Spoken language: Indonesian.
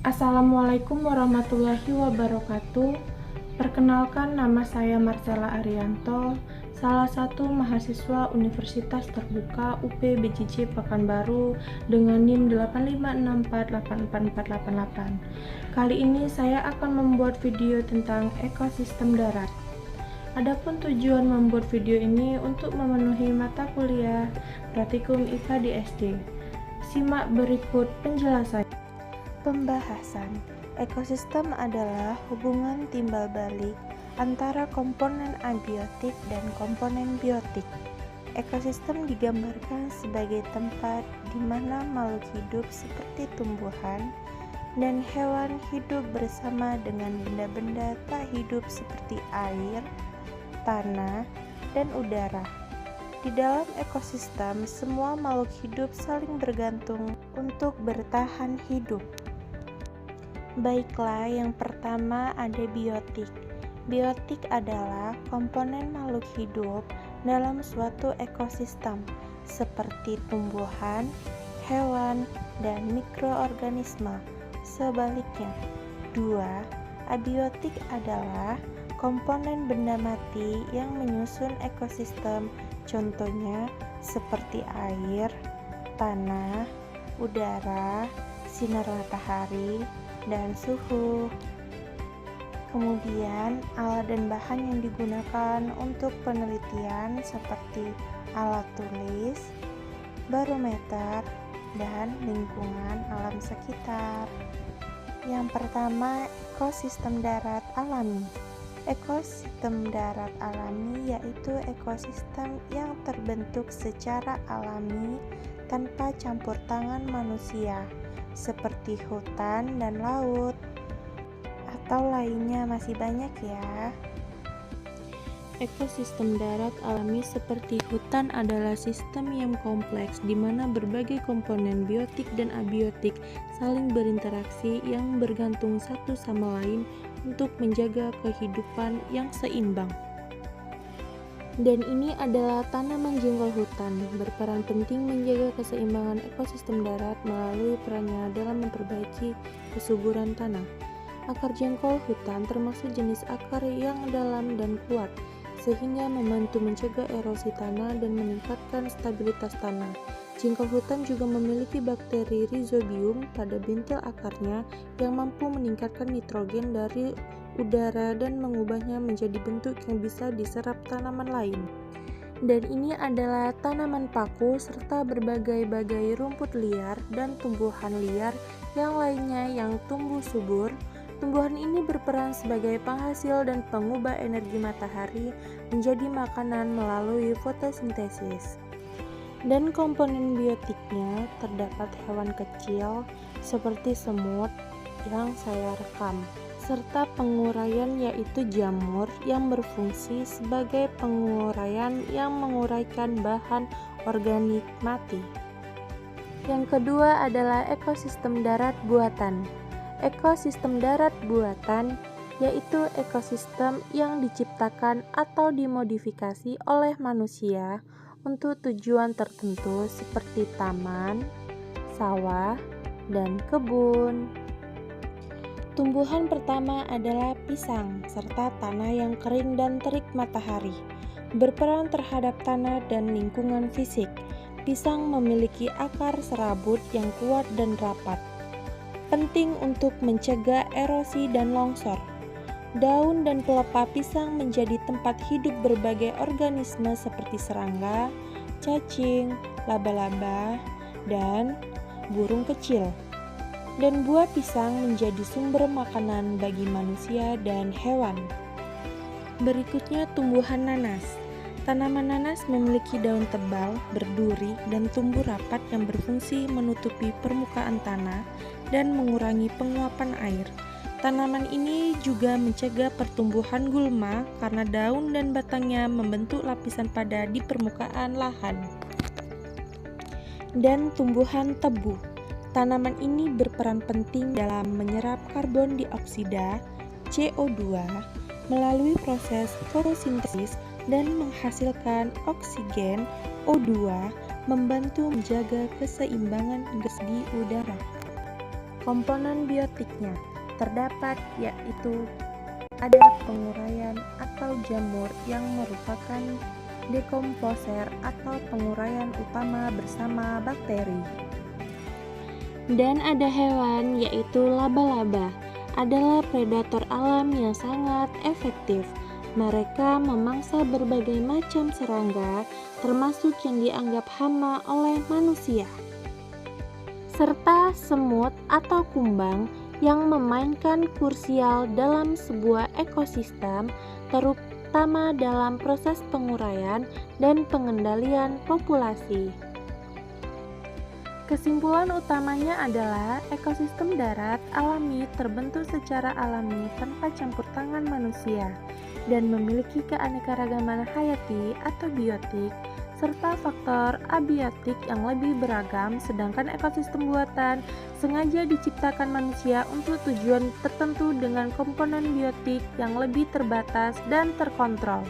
Assalamualaikum warahmatullahi wabarakatuh. Perkenalkan, nama saya Marcella Arianto, salah satu mahasiswa Universitas Terbuka UP BJJ Pekanbaru dengan NIM 856484488. Kali ini saya akan membuat video tentang ekosistem darat. Adapun tujuan membuat video ini untuk memenuhi mata kuliah praktikum IPA di SD. Simak berikut penjelasan. Pembahasan. Ekosistem adalah hubungan timbal balik antara komponen abiotik dan komponen biotik. Ekosistem digambarkan sebagai tempat di mana makhluk hidup seperti tumbuhan dan hewan hidup bersama dengan benda-benda tak hidup seperti air, tanah, dan udara. Di dalam ekosistem, semua makhluk hidup saling bergantung untuk bertahan hidup. Baiklah, yang pertama ada biotik. Biotik adalah komponen makhluk hidup dalam suatu ekosistem, seperti tumbuhan, hewan, dan mikroorganisme. Sebaliknya, 2. Abiotik adalah komponen benda mati yang menyusun ekosistem, contohnya seperti air, tanah, udara, sinar matahari, dan suhu. Kemudian alat dan bahan yang digunakan untuk penelitian seperti alat tulis, barometer, dan lingkungan alam sekitar. Yang pertama, ekosistem darat alami. Ekosistem darat alami yaitu ekosistem yang terbentuk secara alami tanpa campur tangan manusia, seperti hutan dan laut, atau lainnya masih banyak ya. Ekosistem darat alami seperti hutan adalah sistem yang kompleks di mana berbagai komponen biotik dan abiotik saling berinteraksi yang bergantung satu sama lain untuk menjaga kehidupan yang seimbang. Dan ini adalah tanaman jengkol hutan, berperan penting menjaga keseimbangan ekosistem darat melalui perannya dalam memperbaiki kesuburan tanah. Akar jengkol hutan termasuk jenis akar yang dalam dan kuat, sehingga membantu mencegah erosi tanah dan meningkatkan stabilitas tanah. Jengkol hutan juga memiliki bakteri rhizobium pada bintil akarnya yang mampu meningkatkan nitrogen dari udara dan mengubahnya menjadi bentuk yang bisa diserap tanaman lain. Dan ini adalah tanaman paku serta berbagai-bagai rumput liar dan tumbuhan liar yang lainnya yang tumbuh subur. Tumbuhan ini berperan sebagai penghasil dan pengubah energi matahari menjadi makanan melalui fotosintesis. Dan komponen biotiknya terdapat hewan kecil seperti semut yang saya rekam, serta penguraian yaitu jamur yang berfungsi sebagai penguraian yang menguraikan bahan organik mati. Yang kedua adalah ekosistem darat buatan. Ekosistem darat buatan yaitu ekosistem yang diciptakan atau dimodifikasi oleh manusia untuk tujuan tertentu seperti taman, sawah, dan kebun. Tumbuhan pertama adalah pisang serta tanah yang kering dan terik matahari, berperan terhadap tanah dan lingkungan fisik. Pisang memiliki akar serabut yang kuat dan rapat, penting untuk mencegah erosi dan longsor. Daun dan pelepah pisang menjadi tempat hidup berbagai organisme seperti serangga, cacing, laba-laba, dan burung kecil. Dan buah pisang menjadi sumber makanan bagi manusia dan hewan. Berikutnya tumbuhan nanas. Tanaman nanas memiliki daun tebal, berduri, dan tumbuh rapat yang berfungsi menutupi permukaan tanah dan mengurangi penguapan air. Tanaman ini juga mencegah pertumbuhan gulma karena daun dan batangnya membentuk lapisan padat di permukaan lahan. Dan tumbuhan tebu. Tanaman ini berperan penting dalam menyerap karbon dioksida (CO2) melalui proses fotosintesis dan menghasilkan oksigen O2, membantu menjaga keseimbangan gas di udara. Komponen biotiknya terdapat yaitu ada penguraian atau jamur yang merupakan dekomposer atau penguraian utama bersama bakteri. Dan ada hewan yaitu laba-laba, adalah predator alam yang sangat efektif. Mereka memangsa berbagai macam serangga, termasuk yang dianggap hama oleh manusia, serta semut atau kumbang yang memainkan krusial dalam sebuah ekosistem, terutama dalam proses penguraian dan pengendalian populasi. Kesimpulan utamanya adalah ekosistem darat alami terbentuk secara alami tanpa campur tangan manusia dan memiliki keanekaragaman hayati atau biotik serta faktor abiotik yang lebih beragam, sedangkan ekosistem buatan sengaja diciptakan manusia untuk tujuan tertentu dengan komponen biotik yang lebih terbatas dan terkontrol.